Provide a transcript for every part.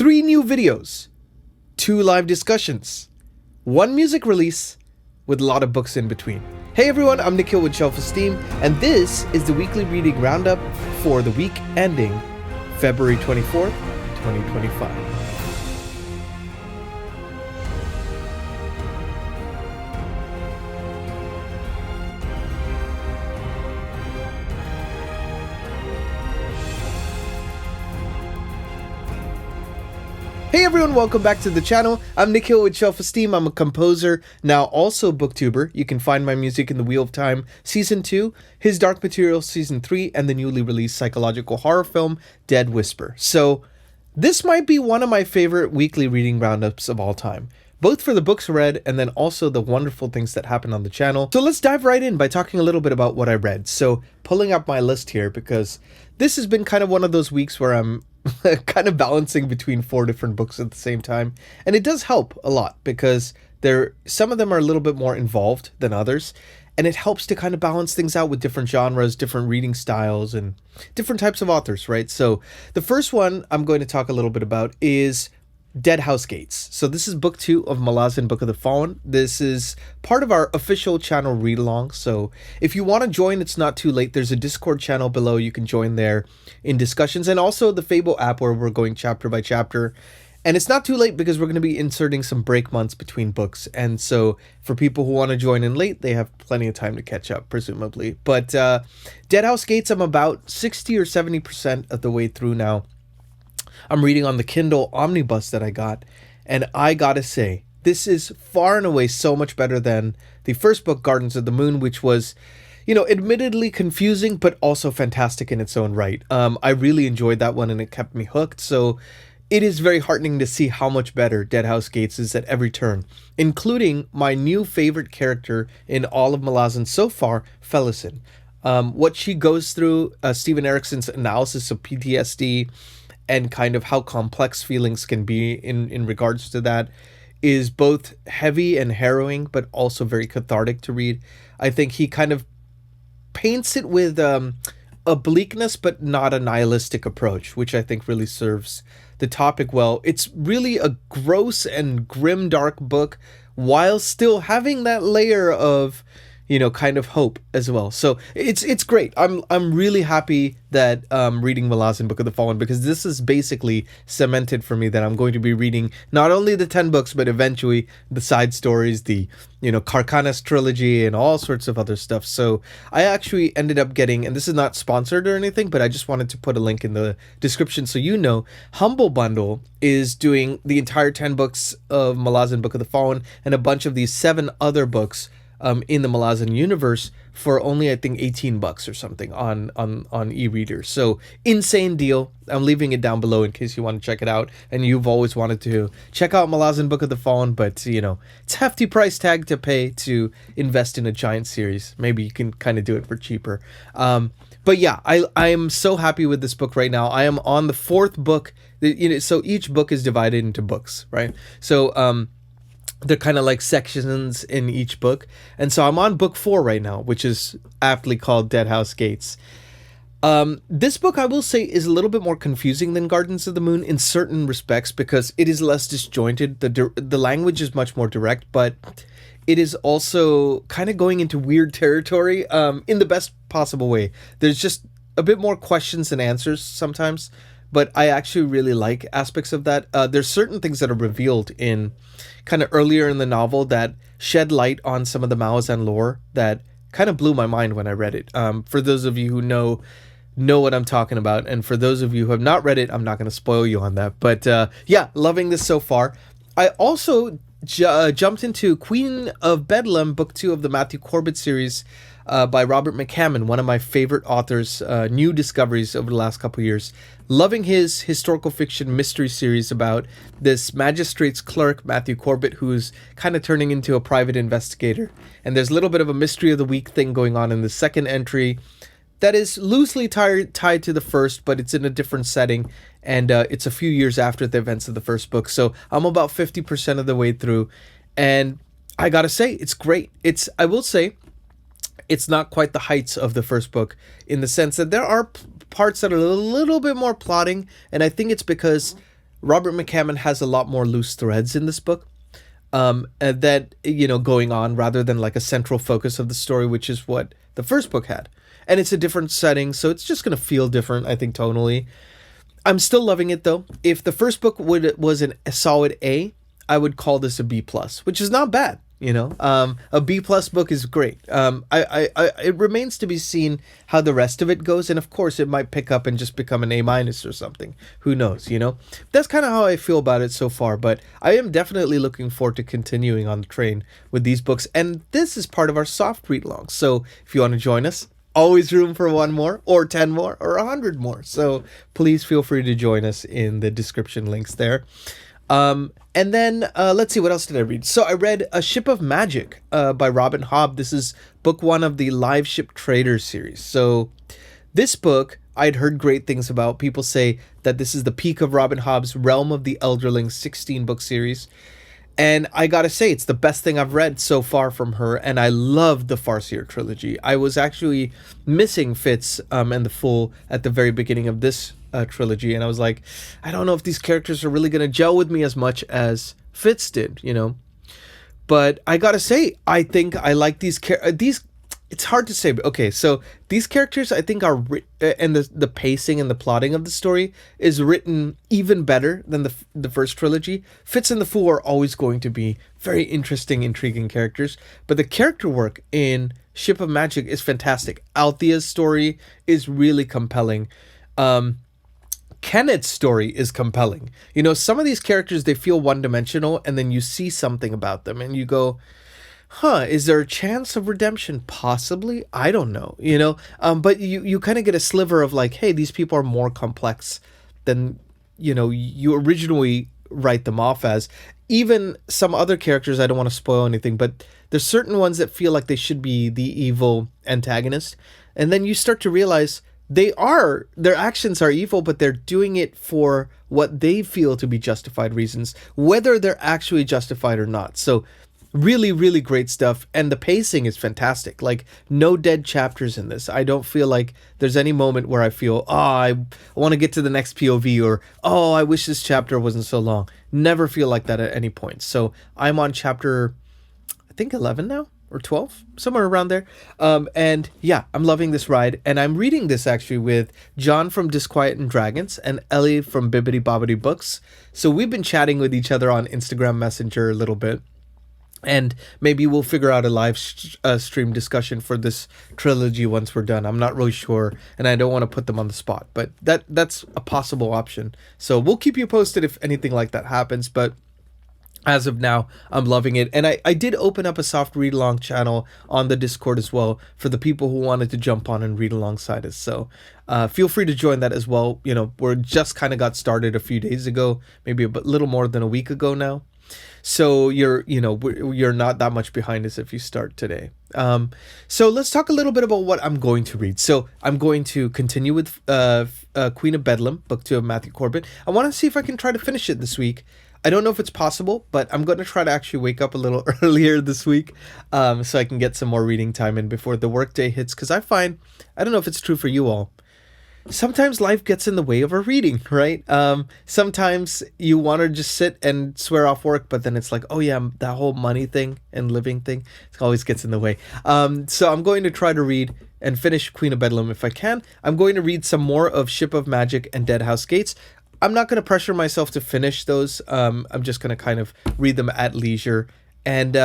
3 new videos, 2 live discussions, 1 music release, with a lot of books in between. Hey everyone, I'm Nikhil with Shelf-Esteem, and this is the weekly reading roundup for the week ending February 24th, 2025. Hey everyone, welcome back to the channel. I'm Nikhil with Shelf-Esteem. I'm a composer, now also booktuber. You can find my music in The Wheel of Time Season 2, His Dark Materials Season 3, and the newly released psychological horror film, Dead Whisper. So, this might be one of my favorite weekly reading roundups of all time, both for the books read and then also the wonderful things that happen on the channel. So let's dive right in by talking a little bit about what I read. So, pulling up my list here because this has been kind of one of those weeks where I'm kind of balancing between 4 different books at the same time, and it does help a lot because some of them are a little bit more involved than others, and it helps to kind of balance things out with different genres, different reading styles, and different types of authors, right? So the first one I'm going to talk a little bit about is Deadhouse Gates. So this is book 2 of Malazan Book of the Fallen. This is part of our official channel read along. So if you want to join, it's not too late. There's a Discord channel below. You can join there in discussions, and also the FABLE app where we're going chapter by chapter. And it's not too late because we're going to be inserting some break months between books. And so for people who want to join in late, they have plenty of time to catch up, presumably. But Deadhouse Gates, I'm about 60 or 70% of the way through now. I'm reading on the Kindle Omnibus that I got, and I gotta say, this is far and away so much better than the first book, Gardens of the Moon, which was, admittedly confusing, but also fantastic in its own right. I really enjoyed that one, and it kept me hooked, so it is very heartening to see how much better Deadhouse Gates is at every turn, including my new favorite character in all of Malazan so far, Felicin. What she goes through, Stephen Erikson's analysis of PTSD, and kind of how complex feelings can be in regards to that is both heavy and harrowing, but also very cathartic to read. I think he kind of paints it with a bleakness, but not a nihilistic approach, which I think really serves the topic well. It's really a gross and grim, dark book, while still having that layer of kind of hope as well. So it's great. I'm really happy that reading Malazan Book of the Fallen, because this is basically cemented for me that I'm going to be reading not only the 10 books, but eventually the side stories, the Carcanas trilogy, and all sorts of other stuff. So I actually ended up getting, and this is not sponsored or anything, but I just wanted to put a link in the description so Humble Bundle is doing the entire 10 books of Malazan Book of the Fallen and a bunch of these 7 other books in the Malazan universe for only, I think, $18 or something on e-reader. So insane deal. I'm leaving it down below in case you want to check it out, and you've always wanted to check out Malazan Book of the Fallen, but it's a hefty price tag to pay to invest in a giant series. Maybe you can kind of do it for cheaper. But yeah, I am so happy with this book right now. I am on the 4th book. So each book is divided into books, right? So they're kind of like sections in each book. And so I'm on book 4 right now, which is aptly called Deadhouse Gates. This book, I will say, is a little bit more confusing than Gardens of the Moon in certain respects because it is less disjointed. The language is much more direct, but it is also kind of going into weird territory in the best possible way. There's just a bit more questions than answers sometimes, but I actually really like aspects of that. There's certain things that are revealed in kind of earlier in the novel that shed light on some of the Malazan lore that kind of blew my mind when I read it. For those of you who know what I'm talking about, and for those of you who have not read it, I'm not going to spoil you on that. But yeah, loving this so far. I also jumped into Queen of Bedlam, book 2 of the Matthew Corbett series by Robert McCammon, one of my favorite authors, new discoveries over the last couple years. Loving his historical fiction mystery series about this magistrate's clerk, Matthew Corbett, who's kind of turning into a private investigator. And there's a little bit of a mystery of the week thing going on in the second entry that is loosely tied to the first, but it's in a different setting, and it's a few years after the events of the first book. So I'm about 50% of the way through, and I gotta say, it's great. I will say, it's not quite the heights of the first book in the sense that there are parts that are a little bit more plotting, and I think it's because Robert McCammon has a lot more loose threads in this book. That, going on rather than like a central focus of the story, which is what the first book had. And it's a different setting, so it's just going to feel different, I think, tonally. I'm still loving it, though. If the first book was a solid A, I would call this a B+, which is not bad. A B+ book is great. It remains to be seen how the rest of it goes, and of course, it might pick up and just become an A- or something. Who knows? That's kind of how I feel about it so far. But I am definitely looking forward to continuing on the train with these books, and this is part of our soft read along. So if you want to join us, always room for 1 more, or 10 more, or 100 more. So please feel free to join us in the description links there. And then, let's see, what else did I read? So I read A Ship of Magic by Robbin Hobb. This is book 1 of the Live Ship Traders series. So this book, I'd heard great things about. People say that this is the peak of Robbin Hobb's Realm of the Elderlings 16-book series. And I gotta say, it's the best thing I've read so far from her, and I loved the Farseer trilogy. I was actually missing Fitz and the Fool at the very beginning of this trilogy, and I was like, I don't know if these characters are really gonna gel with me as much as Fitz did, But I gotta say, I think I like these. It's hard to say, but okay, so these characters, I think, are and the pacing and the plotting of the story is written even better than the first trilogy. Fitz and the Fool are always going to be very interesting, intriguing characters, but the character work in Ship of Magic is fantastic. Althea's story is really compelling. Kenneth's story is compelling. Some of these characters, they feel one-dimensional, and then you see something about them, and you go, is there a chance of redemption? Possibly. I don't know, but you kind of get a sliver of like, hey, these people are more complex than, you originally write them off as. Even some other characters, I don't want to spoil anything, but there's certain ones that feel like they should be the evil antagonist. And then you start to realize their actions are evil, but they're doing it for what they feel to be justified reasons, whether they're actually justified or not. So really, really great stuff. And the pacing is fantastic. Like, no dead chapters in this. I don't feel like there's any moment where I feel, I want to get to the next POV, or, I wish this chapter wasn't so long. Never feel like that at any point. So I'm on chapter, I think 11 now, or 12, somewhere around there. And yeah, I'm loving this ride. And I'm reading this actually with John from Disquiet and Dragons and Ellie from Bibbidi Bobbidi Books. So we've been chatting with each other on Instagram Messenger a little bit. And maybe we'll figure out a live stream discussion for this trilogy once we're done. I'm not really sure, and I don't want to put them on the spot, but that's a possible option. So we'll keep you posted if anything like that happens, but as of now, I'm loving it. And I did open up a soft read-along channel on the Discord as well for the people who wanted to jump on and read alongside us. So feel free to join that as well. We're just kind of got started a few days ago, maybe a little more than a week ago now. So you're not that much behind us if you start today. So let's talk a little bit about what I'm going to read. So I'm going to continue with Queen of Bedlam, book 2 of Matthew Corbett. I want to see if I can try to finish it this week. I don't know if it's possible, but I'm going to try to actually wake up a little earlier this week so I can get some more reading time in before the workday hits. Because I find, I don't know if it's true for you all, sometimes life gets in the way of our reading, right? Sometimes you want to just sit and swear off work, but then it's like, oh yeah, that whole money thing and living thing, it always gets in the way. So I'm going to try to read and finish Queen of Bedlam if I can. I'm going to read some more of Ship of Magic and Deadhouse Gates. I'm not going to pressure myself to finish those. I'm just going to kind of read them at leisure. And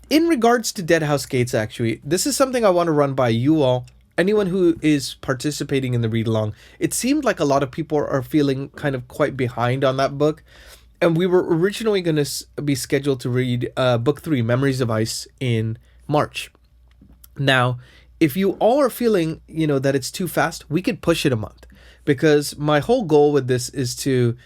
in regards to Deadhouse Gates, actually, this is something I want to run by you all. Anyone who is participating in the read-along, it seemed like a lot of people are feeling kind of quite behind on that book. And we were originally going to be scheduled to read book 3, Memories of Ice, in March. Now, if you all are feeling, that it's too fast, we could push it a month. Because my whole goal with this is to,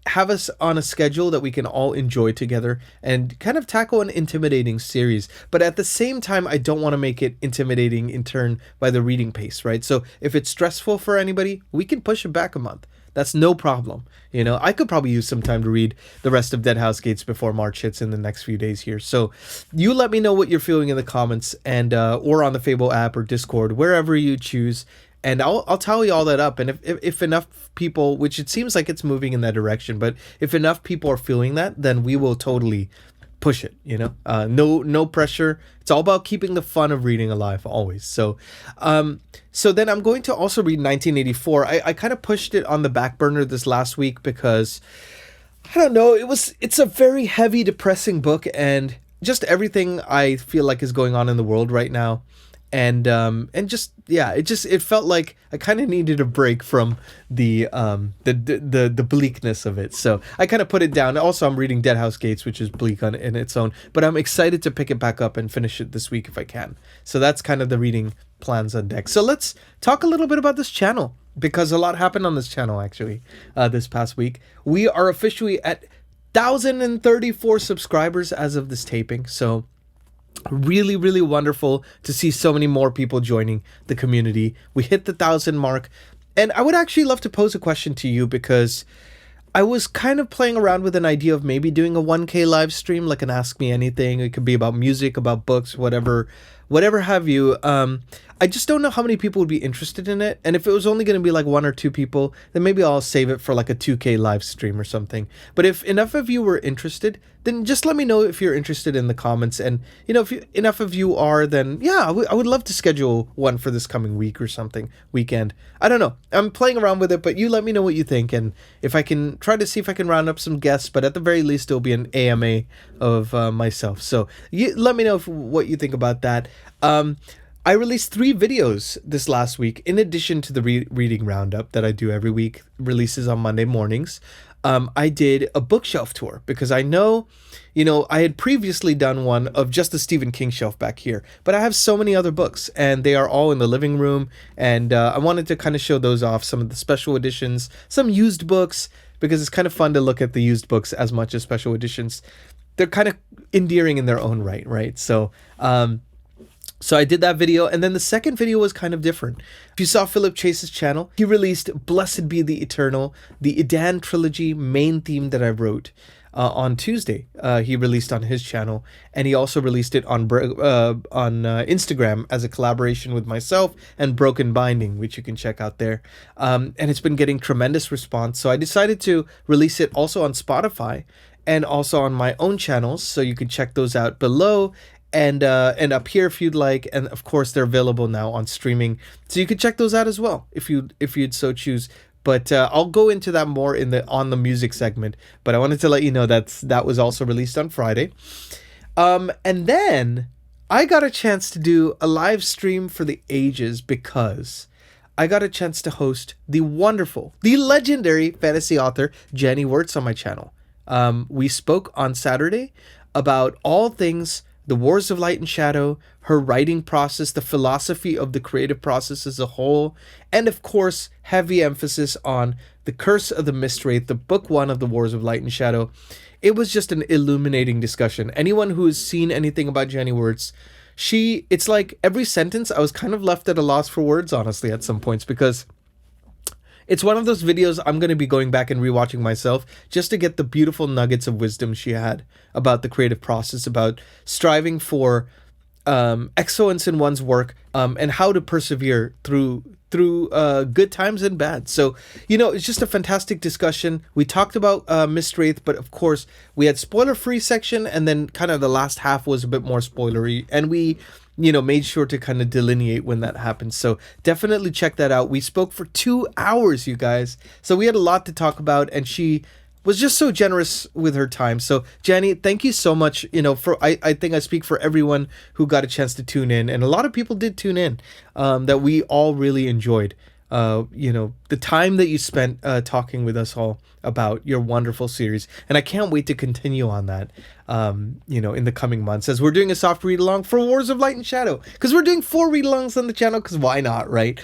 have us on a schedule that we can all enjoy together and kind of tackle an intimidating series. But at the same time, I don't want to make it intimidating in turn by the reading pace, right? So if it's stressful for anybody, we can push it back a month. That's no problem. I could probably use some time to read the rest of Deadhouse Gates before March hits in the next few days here. So you let me know what you're feeling in the comments and or on the Fable app or Discord, wherever you choose. And I'll tally all that up. And if enough people, which it seems like it's moving in that direction, but if enough people are feeling that, then we will totally push it, you know. No pressure. It's all about keeping the fun of reading alive always. So then I'm going to also read 1984. I kind of pushed it on the back burner this last week because I don't know, it's a very heavy, depressing book, and just everything I feel like is going on in the world right now. And just, yeah, it felt like I kind of needed a break from the bleakness of it. So I kind of put it down. Also, I'm reading Deadhouse Gates, which is bleak in its own, but I'm excited to pick it back up and finish it this week if I can. So that's kind of the reading plans on deck. So let's talk a little bit about this channel, because a lot happened on this channel actually this past week. We are officially at 1,034 subscribers as of this taping. So really, really wonderful to see so many more people joining the community. We hit the 1,000 mark, and I would actually love to pose a question to you, because I was kind of playing around with an idea of maybe doing a 1K live stream, like an Ask Me Anything. It could be about music, about books, whatever have you. I just don't know how many people would be interested in it. And if it was only going to be like 1 or 2 people, then maybe I'll save it for like a 2K live stream or something. But if enough of you were interested, then just let me know if you're interested in the comments. And, you know, if enough of you are, then yeah, I would love to schedule one for this coming week or something, weekend. I don't know. I'm playing around with it, but you let me know what you think. And if I can try to see if I can round up some guests, but at the very least, it'll be an AMA of myself. So let me know what you think about that. I released 3 videos this last week, in addition to the reading roundup that I do every week, releases on Monday mornings. I did a bookshelf tour, because I know, you know, I had previously done one of just the Stephen King shelf back here, but I have so many other books, and they are all in the living room, and I wanted to kind of show those off, some of the special editions, some used books, because it's kind of fun to look at the used books as much as special editions. They're kind of endearing in their own right? So I did that video, and then the second video was kind of different. If you saw Philip Chase's channel, he released Blessed Be the Eternal, the Edan Trilogy main theme that I wrote on Tuesday. He released on his channel, and he also released it on Instagram as a collaboration with myself and Broken Binding, which you can check out there. And it's been getting tremendous response, so I decided to release it also on Spotify and also on my own channels, so you can check those out below. And up here if you'd like, and of course they're available now on streaming, so you could check those out as well if you'd so choose. But I'll go into that more on the music segment. But I wanted to let you know that was also released on Friday. And then I got a chance to do a live stream for the ages, because I got a chance to host the wonderful, the legendary fantasy author Janny Wurts on my channel. We spoke on Saturday about all things the Wars of Light and Shadow, her writing process, the philosophy of the creative process as a whole, and of course, heavy emphasis on The Curse of the Mistwraith, the book 1 of the Wars of Light and Shadow. It was just an illuminating discussion. Anyone who has seen anything about Janny Wurts, it's like every sentence I was kind of left at a loss for words, honestly, at some points, because it's one of those videos I'm going to be going back and rewatching myself just to get the beautiful nuggets of wisdom she had about the creative process, about striving for excellence in one's work, and how to persevere through good times and bad. So, you know, it's just a fantastic discussion. We talked about Mistwraith, but of course we had spoiler-free section, and then kind of the last half was a bit more spoilery, and we, you know, made sure to kind of delineate when that happened. So definitely check that out. We spoke for 2 hours, you guys. So we had a lot to talk about, and she was just so generous with her time. So Janny, thank you so much. You know, I think I speak for everyone who got a chance to tune in, and a lot of people did tune in, that we all really enjoyed. You know, the time that you spent talking with us all about your wonderful series. And I can't wait to continue on that, you know, in the coming months, as we're doing a soft read-along for Wars of Light and Shadow, because we're doing 4 read-alongs on the channel, because why not, right?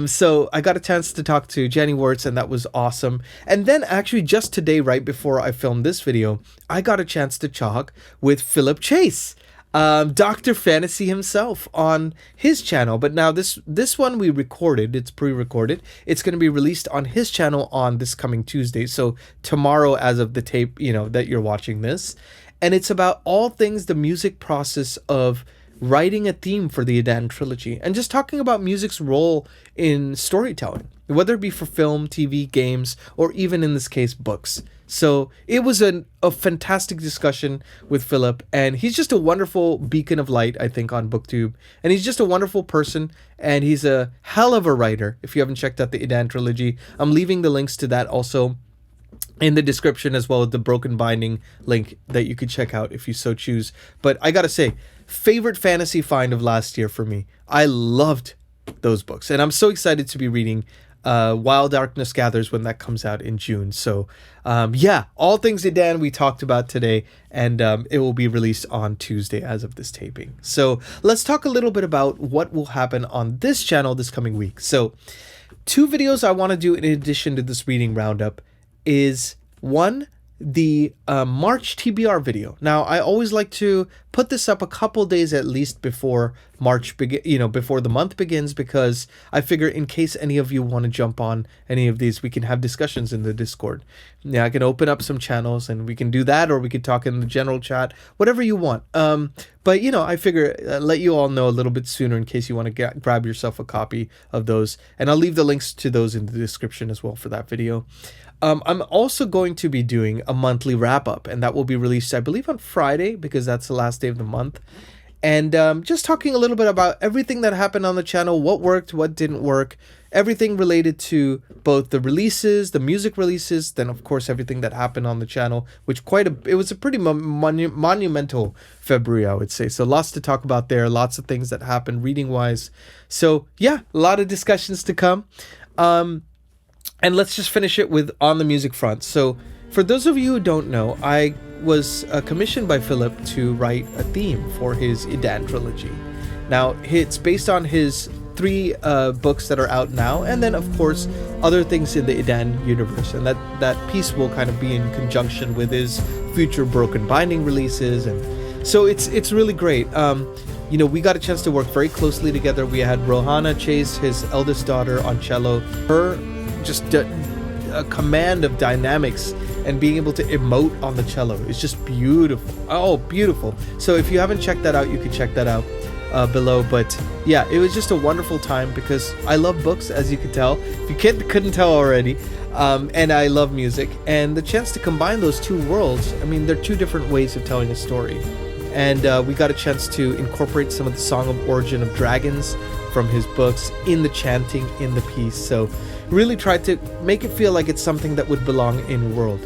So I got a chance to talk to Janny Wurts, and that was awesome. And then actually just today, right before I filmed this video, I got a chance to talk with Philip Chase, Dr. Fantasy himself, on his channel. But now this one we recorded, it's pre-recorded. It's going to be released on his channel on this coming Tuesday. So tomorrow, as of the tape, you know, that you're watching this. And it's about all things the music process of writing a theme for the Edan Trilogy, and just talking about music's role in storytelling, whether it be for film, TV, games, or even in this case, books. So it was a fantastic discussion with Philip, and he's just a wonderful beacon of light, I think, on BookTube. And he's just a wonderful person, and he's a hell of a writer. If you haven't checked out the Edan Trilogy, I'm leaving the links to that also in the description, as well as the Broken Binding link that you could check out if you so choose. But I gotta say, favorite fantasy find of last year for me. I loved those books, and I'm so excited to be reading While Darkness Gathers when that comes out in June. So yeah, all things Edan we talked about today, and it will be released on Tuesday as of this taping. So let's talk a little bit about what will happen on this channel this coming week. So 2 videos I want to do in addition to this reading roundup is, one, the March TBR video. Now, I always like to put this up a couple days at least before March before the month begins, because I figure in case any of you want to jump on any of these, we can have discussions in the Discord. Yeah, I can open up some channels and we can do that, or we could talk in the general chat, whatever you want. But I figure let you all know a little bit sooner in case you want to grab yourself a copy of those, and I'll leave the links to those in the description as well for that video. I'm also going to be doing a monthly wrap-up, and that will be released, I believe, on Friday, because that's the last day of the month. And just talking a little bit about everything that happened on the channel, what worked, what didn't work, everything related to both the releases, the music releases, then of course everything that happened on the channel, which it was a pretty monumental February, I would say. So lots to talk about there, lots of things that happened reading-wise. So yeah, a lot of discussions to come. And let's just finish it with on the music front. So for those of you who don't know, I was commissioned by Philip to write a theme for his Edan Trilogy. Now, it's based on his 3 books that are out now, and then of course other things in the Edan universe, and that piece will kind of be in conjunction with his future Broken Binding releases. And so it's really great. We got a chance to work very closely together. We had Rohanna Chase, his eldest daughter, on cello. Her just a command of dynamics and being able to emote on the cello is just beautiful. Oh, beautiful. So if you haven't checked that out, you can check that out below. But yeah, it was just a wonderful time because I love books, as you could tell, if you couldn't tell already, and I love music, and the chance to combine those 2 worlds. I mean, they're 2 different ways of telling a story, and we got a chance to incorporate some of the Song of Origin of Dragons from his books in the chanting in the piece. So really tried to make it feel like it's something that would belong in world.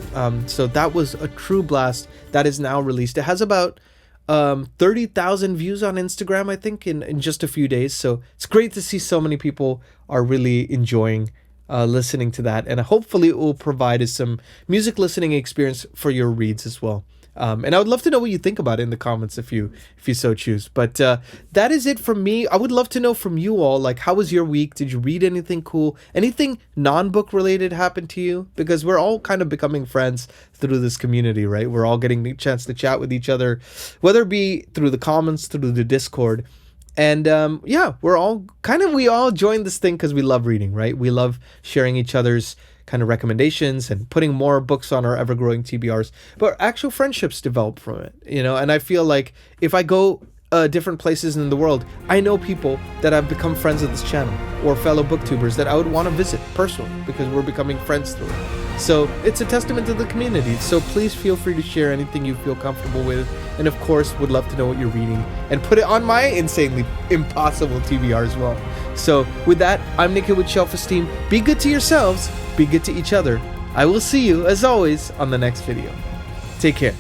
So that was a true blast. That is now released. It has about 30,000 views on Instagram, I think, in just a few days. So it's great to see so many people are really enjoying listening to that, and hopefully it will provide us some music listening experience for your reads as well. And I would love to know what you think about it in the comments if you so choose. But that is it from me. I would love to know from you all, like, how was your week? Did you read anything cool? Anything non-book related happened to you? Because we're all kind of becoming friends through this community, right? We're all getting the chance to chat with each other, whether it be through the comments, through the Discord. And yeah, we all joined this thing because we love reading, right? We love sharing each other's kind of recommendations and putting more books on our ever-growing TBRs, but actual friendships develop from it, and I feel like if I go different places in the world, I know people that have become friends of this channel or fellow booktubers that I would want to visit personally because we're becoming friends through it. So it's a testament to the community. So please feel free to share anything you feel comfortable with, and of course would love to know what you're reading and put it on my insanely impossible TBR as well. So with that, I'm Nikhil with Shelf-Esteem. Be good to yourselves, be good to each other. I will see you, as always, on the next video. Take care.